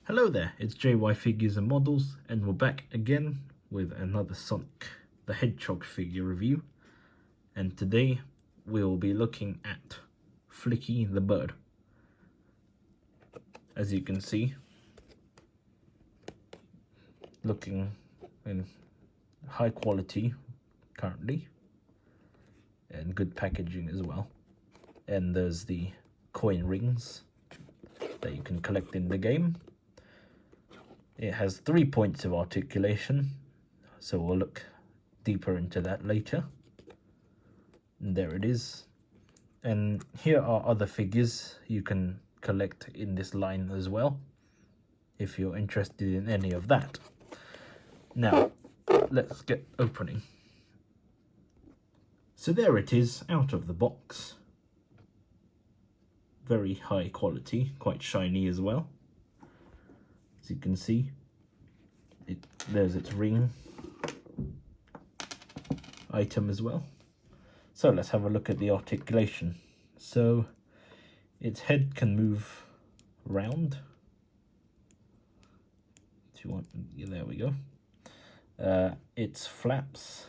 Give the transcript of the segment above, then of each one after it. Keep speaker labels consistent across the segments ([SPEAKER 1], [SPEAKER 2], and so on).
[SPEAKER 1] Hello there, it's JY Figures and Models, and we're back again with another Sonic the Hedgehog figure review. And today we'll be looking at Flicky the bird. As you can see, looking in high quality currently, and good packaging as well. And there's the coin rings that you can collect in the game. It has 3 points of articulation, so we'll look deeper into that later. And there it is. And here are other figures you can collect in this line as well, if you're interested in any of that. Now, let's get opening. So there it is, out of the box. Very high quality, quite shiny as well. As you can see, there's its ring item as well. So let's have a look at the articulation. So its head can move round. Yeah, there we go. Its flaps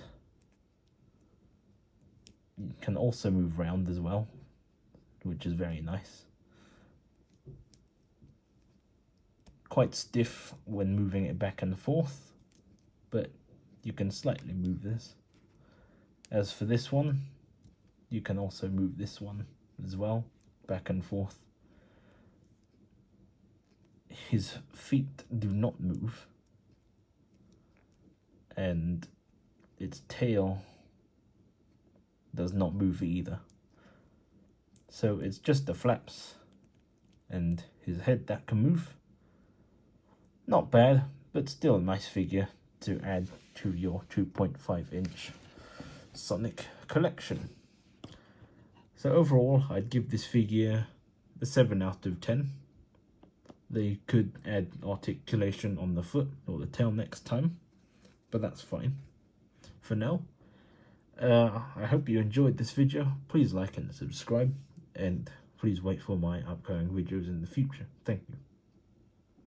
[SPEAKER 1] can also move round as well, which is very nice. Quite stiff when moving it back and forth, but you can slightly move this. As for this one, you can also move this one as well, back and forth. His feet do not move, and its tail does not move either. So it's just the flaps and his head that can move. Not bad, but still a nice figure to add to your 2.5-inch Sonic collection. So overall, I'd give this figure a 7 out of 10. They could add articulation on the foot or the tail next time, but that's fine for now. I hope you enjoyed this video. Please like and subscribe, and please wait for my upcoming videos in the future. Thank you.